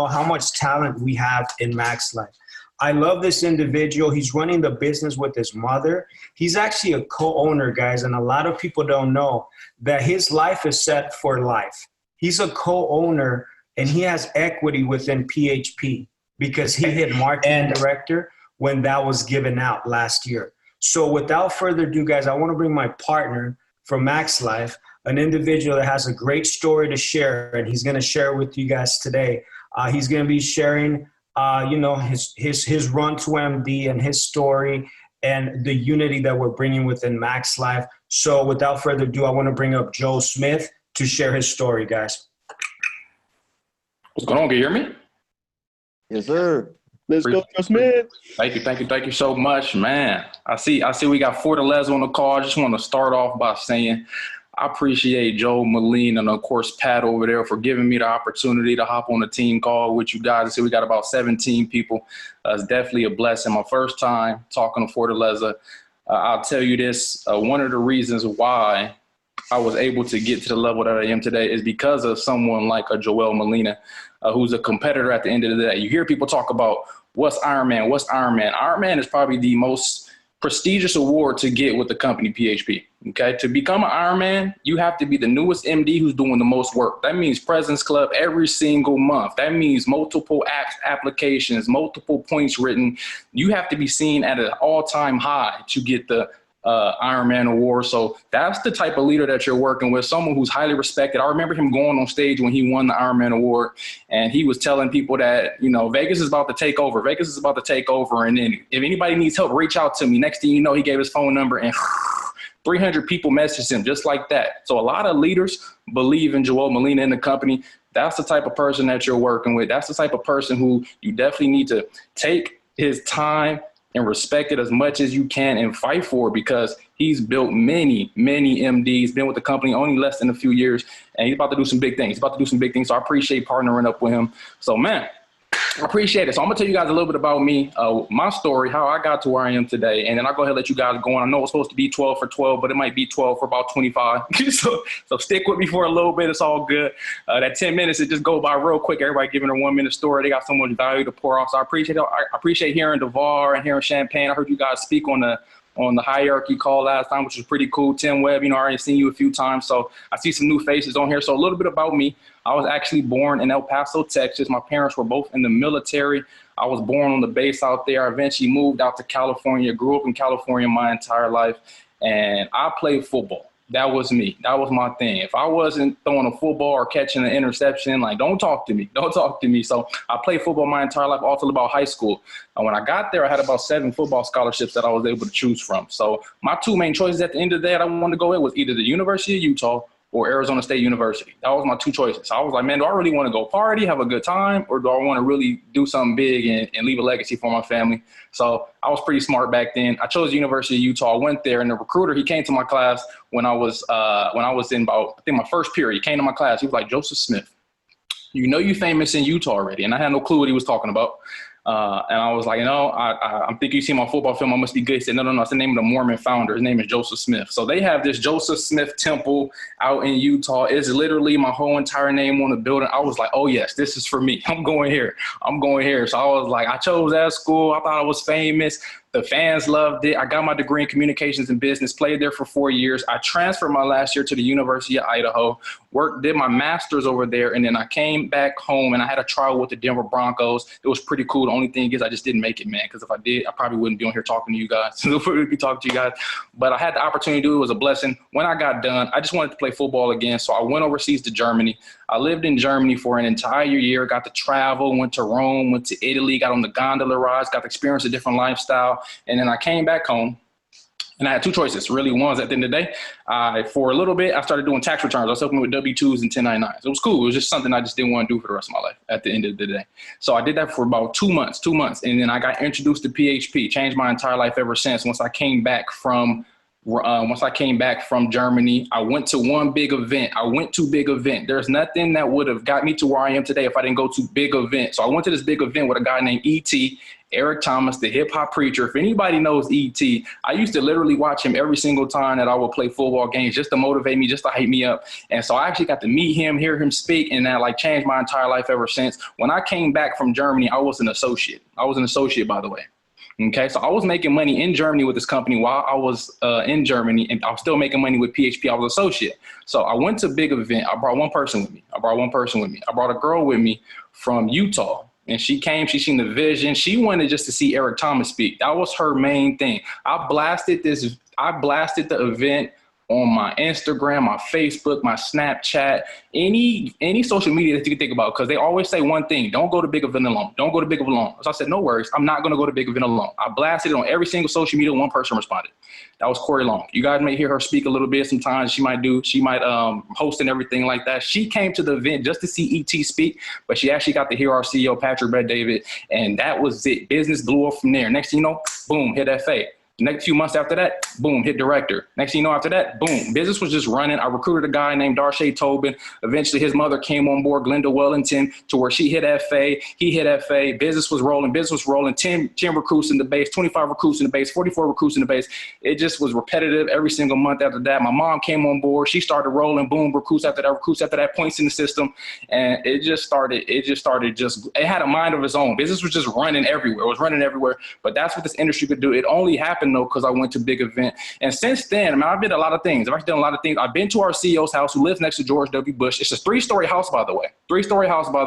how much talent we have in Max Life. I love this individual. He's running the business with his mother. He's actually a co-owner, guys, and a lot of people don't know that his life is set for life. He's a co-owner, and he has equity within PHP because he hit marketing director when that was given out last year. So without further ado, guys, I want to bring my partner from Max Life, an individual that has a great story to share, and he's going to share with you guys today. He's going to be sharing his run to MD and his story and the unity that we're bringing within Max Life. So without further ado, I want to bring up Joe Smith to share his story, guys. What's going on? Can you hear me? Yes, sir. Let's go, Joe Smith. Thank you so much, man. I see we got FORTALEZA on the call. I just want to start off by saying I appreciate Joe Molina and, of course, Pat over there for giving me the opportunity to hop on a team call with you guys. I see we got about 17 people. It's definitely a blessing. My first time talking to FORTALEZA. I'll tell you this, one of the reasons why I was able to get to the level that I am today is because of someone like a Joel Molina, who's a competitor at the end of the day. You hear people talk about what's Ironman, what's Ironman. Ironman is probably the most prestigious award to get with the company PHP. Okay, to become an Ironman, you have to be the newest MD who's doing the most work. That means President's Club every single month. That means multiple applications, multiple points written. You have to be seen at an all-time high to get the Ironman award. So that's the type of leader that you're working with, someone who's highly respected. I remember him going on stage when he won the Ironman award, and he was telling people that, Vegas is about to take over. Vegas is about to take over. And then if anybody needs help, reach out to me. Next thing you know, he gave his phone number and 300 people messaged him just like that. So a lot of leaders believe in Joel Molina and the company. That's the type of person that you're working with. That's the type of person who you definitely need to take his time and respect it as much as you can and fight for, because he's built many, many MDs, been with the company only less than a few years, and he's about to do some big things. So I appreciate partnering up with him. So, man, I appreciate it. So I'm going to tell you guys a little bit about me, my story, how I got to where I am today, and then I'll go ahead and let you guys go on. I know it's supposed to be 12 for 12, but it might be 12 for about 25. so stick with me for a little bit. It's all good. That 10 minutes, it just go by real quick. Everybody giving a 1 minute story. They got so much value to pour off. So I appreciate hearing DeVar and hearing Champagne. I heard you guys speak on the hierarchy call last time, which was pretty cool. Tim Webb, I already seen you a few times. So I see some new faces on here. So a little bit about me. I was actually born in El Paso, Texas. My parents were both in the military. I was born on the base out there. I eventually moved out to California, grew up in California my entire life, and I played football. That was me. That was my thing. If I wasn't throwing a football or catching an interception, don't talk to me. Don't talk to me. So I played football my entire life, all till about high school. And when I got there, I had about 7 football scholarships that I was able to choose from. So my 2 main choices at the end of the day that I wanted to go with was either the University of Utah or Arizona State University. That was my 2 choices. So I was like, man, do I really want to go party, have a good time, or do I want to really do something big and leave a legacy for my family? So I was pretty smart back then. I chose the University of Utah. I went there, and the recruiter, he came to my class when I was in about, I think, my first period. He came to my class. He was like, Joseph Smith, you're famous in Utah already. And I had no clue what he was talking about. And I was like, I'm thinking you see my football film, I must be good. He said, no, it's the name of the Mormon founder. His name is Joseph Smith. So they have this Joseph Smith temple out in Utah. It's literally my whole entire name on the building. I was like, oh yes, this is for me. I'm going here. So I was like, I chose that school. I thought I was famous. The fans loved it. I got my degree in communications and business, played there for 4 years. I transferred my last year to the University of Idaho, did my master's over there, and then I came back home and I had a trial with the Denver Broncos. It was pretty cool. The only thing is I just didn't make it, man, because if I did, I probably wouldn't be on here talking to you guys. But I had the opportunity to do it. It was a blessing. When I got done, I just wanted to play football again, so I went overseas to Germany. I lived in Germany for an entire year, got to travel, went to Rome, went to Italy, got on the gondola rides, got to experience a different lifestyle. And then I came back home, and I had 2 choices. Really, one was at the end of the day, for a little bit, I started doing tax returns. I was helping with W-2s and 1099s. It was cool. It was just something I just didn't want to do for the rest of my life at the end of the day. So I did that for about 2 months. And then I got introduced to PHP, changed my entire life ever since once I came back from once I came back from Germany, I went to one big event. There's nothing that would have got me to where I am today if I didn't go to big events. So I went to this big event with a guy named E.T., Eric Thomas, the hip hop preacher. If anybody knows E.T., I used to literally watch him every single time that I would play football games just to motivate me, just to hype me up. And so I actually got to meet him, hear him speak, and that like changed my entire life ever since. When I came back from Germany, I was an associate. By the way. Okay, so I was making money in Germany with this company while I was in Germany, and I was still making money with PHP. I was associate. So I went to a big event. I brought one person with me. I brought a girl with me from Utah, and she came. She seen the vision. She wanted just to see Eric Thomas speak. That was her main thing. I blasted the event on my Instagram, my Facebook, my Snapchat, any social media that you can think about, because they always say one thing: don't go to big event alone. Don't go to big event alone. So I said, no worries, I'm not going to go to big event alone. I blasted it on every single social media. One person responded. That was Corey Long. You guys may hear her speak a little bit sometimes. She might host and everything like that. She came to the event just to see ET speak, but she actually got to hear our CEO, Patrick Bet-David, and that was it. Business blew up from there. Next thing you know, boom, hit FA. Next few months after that, boom, hit director. Next thing you know, after that, boom, business was just running. I recruited a guy named Darshay Tobin. Eventually, his mother came on board, Glenda Wellington, to where she hit FA, he hit FA. Business was rolling. 10 recruits in the base, 25 recruits in the base, 44 recruits in the base. It just was repetitive every single month after that. My mom came on board. She started rolling, boom, recruits after that, points in the system. And it had a mind of its own. Business was just running everywhere. It was running everywhere. But that's what this industry could do. It only happened though because I went to big event. And since then, I've did a lot of things. I've done a lot of things. I've been to our CEO's house, who lives next to George W. Bush. It's a 3-story house, by the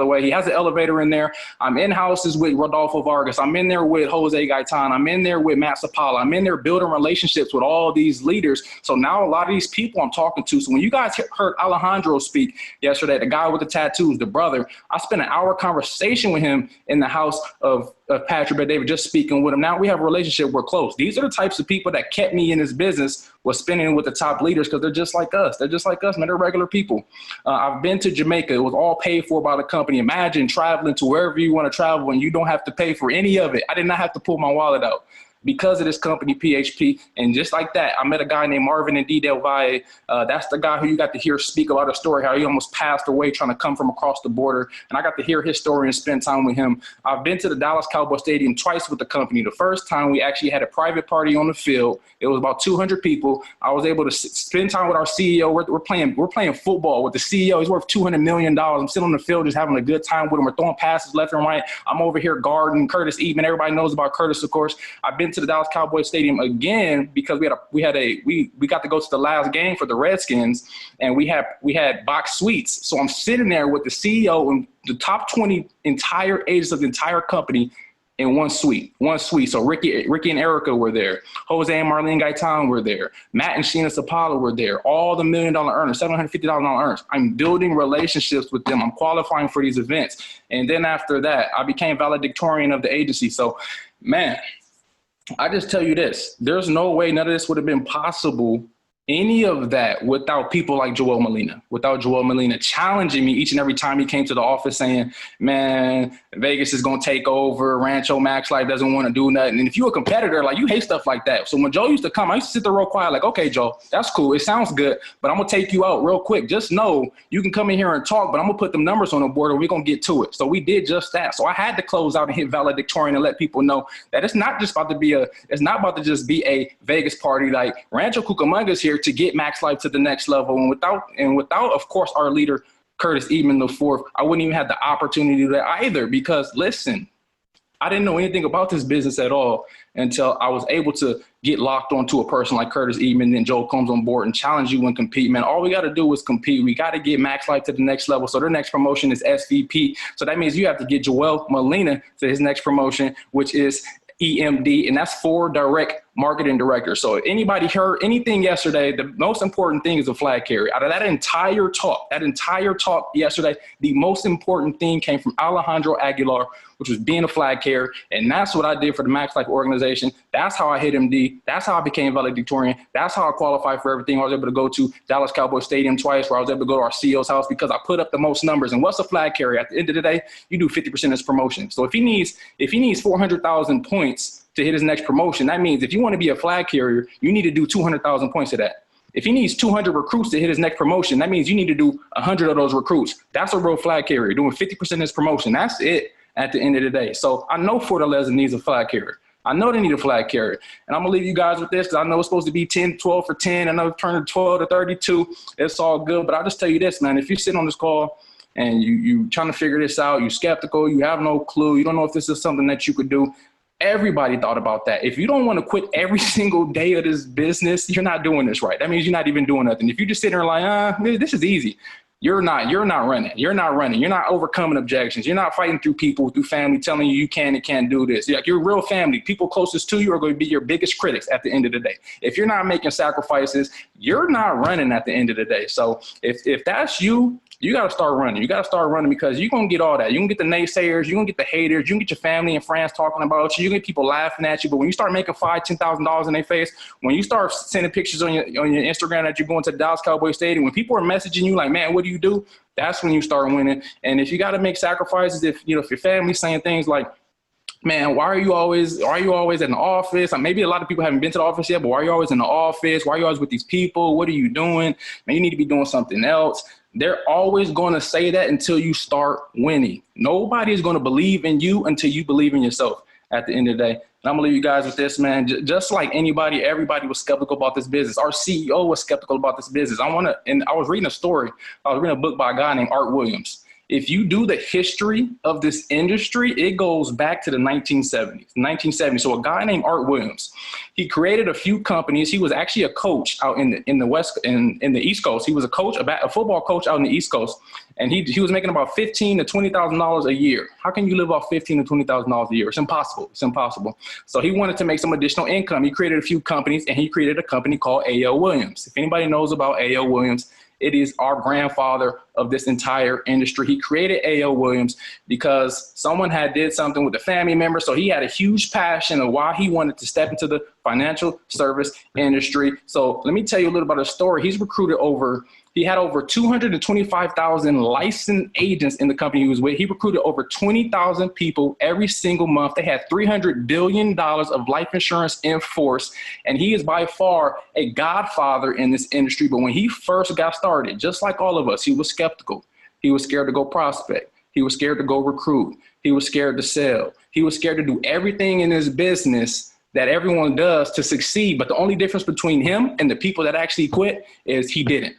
way. He has an elevator in there. I'm in houses with Rodolfo Vargas. I'm in there with Jose Gaitan. I'm in there with Matt Sapala. I'm in there building relationships with all these leaders. So now a lot of these people I'm talking to. So when you guys heard Alejandro speak yesterday, the guy with the tattoos, the brother, I spent an hour conversation with him in the house of Patrick Bet-David, just speaking with him. Now we have a relationship. We're close. These are the types of people that kept me in this business, was spending with the top leaders, because they're just like us. Man. They're regular people. I've been to Jamaica. It was all paid for by the company. Imagine traveling to wherever you want to travel and you don't have to pay for any of it. I did not have to pull my wallet out because of this company, PHP. And just like that, I met a guy named Marvin and D. Del Valle. That's the guy who you got to hear speak about a story, how he almost passed away trying to come from across the border. And I got to hear his story and spend time with him. I've been to the Dallas Cowboy Stadium twice with the company. The first time we actually had a private party on the field. It was about 200 people. I was able to spend time with our CEO. We're playing football with the CEO. He's worth $200 million. I'm sitting on the field just having a good time with him. We're throwing passes left and right. I'm over here guarding Curtis Eatman. Everybody knows about Curtis, of course. I've been to the Dallas Cowboys Stadium again because we got to go to the last game for the Redskins, and we had box suites. So I'm sitting there with the CEO and the top 20 entire agents of the entire company in one suite. So Ricky and Erica were there. Jose and Marlene Gaitan were there. Matt and Sheena Sapala were there. All the $1 million earners, $750,000 earners. I'm building relationships with them. I'm qualifying for these events. And then after that, I became valedictorian of the agency. So, man, I just tell you this, there's no way none of this would have been possible, any of that, without people like Joel Molina challenging me each and every time he came to the office saying, man, Vegas is going to take over. Rancho Max Life doesn't want to do nothing. And if you're a competitor, like, you hate stuff like that. So when Joe used to come, I used to sit there real quiet, like, okay, Joe, that's cool. It sounds good, but I'm going to take you out real quick. Just know you can come in here and talk, but I'm going to put them numbers on the board and we're going to get to it. So we did just that. So I had to close out and hit valedictorian and let people know that it's not about to just be a Vegas party. Like, Rancho Cucamonga's here to get Max Life to the next level. And without, of course, our leader, Curtis Eatman IV, I wouldn't even have the opportunity to do that either, because listen, I didn't know anything about this business at all until I was able to get locked onto a person like Curtis Eatman. Then Joe comes on board and challenge you and compete. Man, all we got to do is compete. We got to get Max Life to the next level. So their next promotion is SVP. So that means you have to get Joel Molina to his next promotion, which is EMD, and that's for direct marketing director. So if anybody heard anything yesterday, the most important thing is the flag carrier. Out of that entire talk yesterday, the most important thing came from Alejandro Aguilar, which was being a flag carrier. And that's what I did for the Max Life organization. That's how I hit MD. That's how I became valedictorian. That's how I qualified for everything. I was able to go to Dallas Cowboy Stadium twice, where I was able to go to our CEO's house because I put up the most numbers. And what's a flag carrier? At the end of the day, you do 50% of his promotion. So if he needs 400,000 points to hit his next promotion. That means if you want to be a flag carrier, you need to do 200,000 points of that. If he needs 200 recruits to hit his next promotion, that means you need to do 100 of those recruits. That's a real flag carrier, doing 50% of his promotion. That's it at the end of the day. So I know Fortaleza needs a flag carrier. I know they need a flag carrier. And I'm going to leave you guys with this because I know it's supposed to be 10, 12 for 10. I know it's turning 12 to 32. It's all good. But I'll just tell you this, man. If you sit on this call and you trying to figure this out, you're skeptical, you have no clue, you don't know if this is something that you could do, everybody thought about that. If you don't want to quit every single day of this business, you're not doing this right. That means you're not even doing nothing. If you just sit there like, this is easy. You're not running. You're not overcoming objections. You're not fighting through people, through family telling you you can and can't do this. Like your real family, people closest to you are going to be your biggest critics at the end of the day. If you're not making sacrifices, you're not running at the end of the day. So if that's you, you got to start running. You got to start running because you're going to get all that. You're going to get the naysayers. You're going to get the haters. You're going to get your family and friends talking about you. You're going to get people laughing at you. But when you start making $5,000, $10,000 in their face, when you start sending pictures on your Instagram that you're going to the Dallas Cowboys Stadium, when people are messaging you like, man, what do you do? That's when you start winning. And if you got to make sacrifices, if your family's saying things like, man, why are you always in the office? Like maybe a lot of people haven't been to the office yet, but why are you always in the office? Why are you always with these people? What are you doing? Man, you need to be doing something else. They're always going to say that until you start winning. Nobody is going to believe in you until you believe in yourself at the end of the day. And I'm going to leave you guys with this, man. Just like anybody, everybody was skeptical about this business. Our CEO was skeptical about this business. And I was reading a story. I was reading a book by a guy named Art Williams. If you do the history of this industry, it goes back to the 1970s. So a guy named Art Williams, he created a few companies. He was actually a coach out in the East Coast. He was a coach, a football coach out in the East Coast, and he was making about $15,000 to $20,000 a year. How can you live off $15,000 to $20,000 a year? It's impossible. It's impossible. So he wanted to make some additional income. He created a few companies, and he created a company called A.O. Williams. If anybody knows about A.O. Williams, it is our grandfather of this entire industry. He created A.O. Williams because someone had did something with a family member. So he had a huge passion of why he wanted to step into the financial service industry. So let me tell you a little about his story. He had over 225,000 licensed agents in the company he was with. He recruited over 20,000 people every single month. They had $300 billion of life insurance in force. And he is by far a godfather in this industry. But when he first got started, just like all of us, he was skeptical. He was scared to go prospect. He was scared to go recruit. He was scared to sell. He was scared to do everything in his business that everyone does to succeed. But the only difference between him and the people that actually quit is he didn't.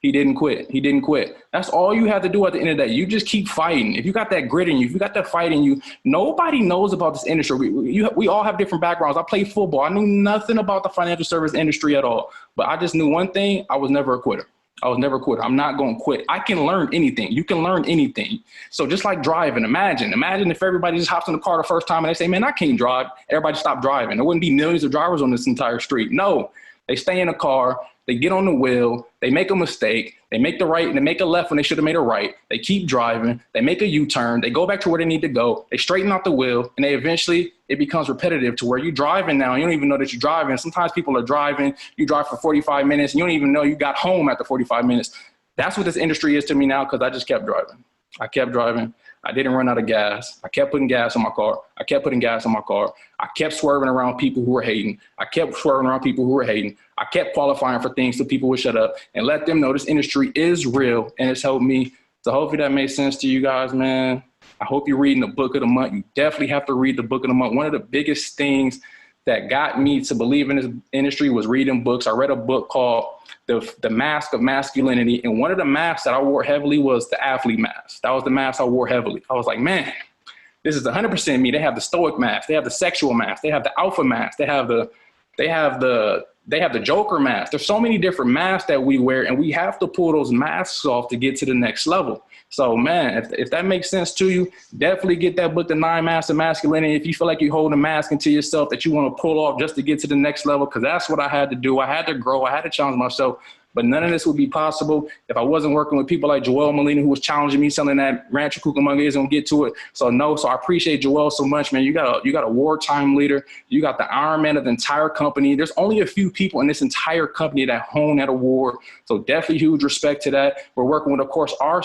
He didn't quit. He didn't quit. That's all you have to do at the end of the day. You just keep fighting. If you got that grit in you, if you got that fight in you, nobody knows about this industry. We all have different backgrounds. I played football. I knew nothing about the financial service industry at all. But I just knew one thing. I was never a quitter. I was never a quitter. I'm not going to quit. I can learn anything. You can learn anything. So just like driving, imagine if everybody just hops in the car the first time and they say, man, I can't drive. Everybody stop driving. There wouldn't be millions of drivers on this entire street. No, they stay in the car. They get on the wheel, they make a mistake, they make the right, and they make a left when they should have made a right. They keep driving, they make a U-turn, they go back to where they need to go, they straighten out the wheel, and it becomes repetitive to where you're driving now, you don't even know that you're driving. Sometimes people are driving, you drive for 45 minutes, and you don't even know you got home after 45 minutes. That's what this industry is to me now because I just kept driving. I kept driving. I didn't run out of gas. I kept putting gas in my car. I kept putting gas in my car. I kept swerving around people who were hating. I kept qualifying for things so people would shut up and let them know this industry is real and it's helped me. So hopefully that makes sense to you guys, man. I hope you're reading the book of the month. You definitely have to read the book of the month. One of the biggest things that got me to believe in this industry was reading books. I read a book called The Mask of Masculinity. And one of the masks that I wore heavily was the athlete mask. That was the mask I wore heavily. I was like, man, this is 100% me. They have the stoic mask. They have the sexual mask. They have the alpha mask. They have the Joker mask. There's so many different masks that we wear, and we have to pull those masks off to get to the next level. So, man, if that makes sense to you, definitely get that book, The 9 Masks of Masculinity. If you feel like you hold a mask into yourself that you want to pull off just to get to the next level, because that's what I had to do. I had to grow. I had to challenge myself. But none of this would be possible if I wasn't working with people like Joel Molina, who was challenging me, selling that Rancho Cucamonga. Is gonna get to it. So I appreciate Joel so much, man. You got a wartime leader. You got the Iron Man of the entire company. There's only a few people in this entire company that hone that award. So definitely huge respect to that. We're working with, of course, our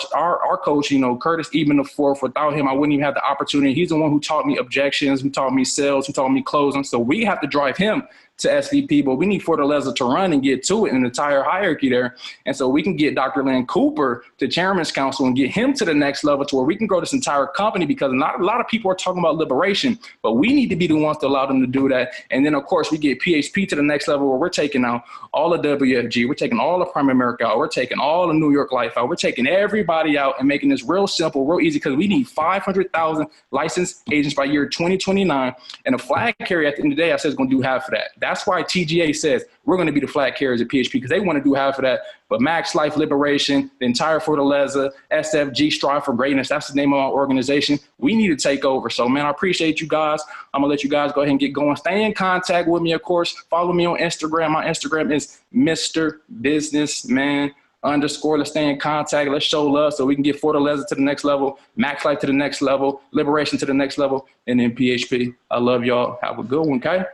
coach, Curtis Eben IV. Without him, I wouldn't even have the opportunity. He's the one who taught me objections, who taught me sales, who taught me closing. So we have to drive him to SVP, but we need FORTALEZA to run and get to it in the entire hierarchy there. And so we can get Dr. Lynn Cooper to Chairman's Council and get him to the next level to where we can grow this entire company, because not a lot of people are talking about liberation, but we need to be the ones to allow them to do that. And then, of course, we get PHP to the next level where we're taking out all of WFG, we're taking all of Prime America out, we're taking all of New York Life out, we're taking everybody out and making this real simple, real easy, because we need 500,000 licensed agents by year 2029. And a flag carrier at the end of the day, I said, is going to do half of that. That's why TGA says we're going to be the flag carriers at PHP, because they want to do half of that. But Max Life Liberation, the entire FORTALEZA, SFG, Strive for Greatness, that's the name of our organization. We need to take over. So, man, I appreciate you guys. I'm going to let you guys go ahead and get going. Stay in contact with me, of course. Follow me on Instagram. My Instagram is Mr. Businessman _. Let's stay in contact. Let's show love so we can get FORTALEZA to the next level, Max Life to the next level, Liberation to the next level, and then PHP. I love y'all. Have a good one, okay?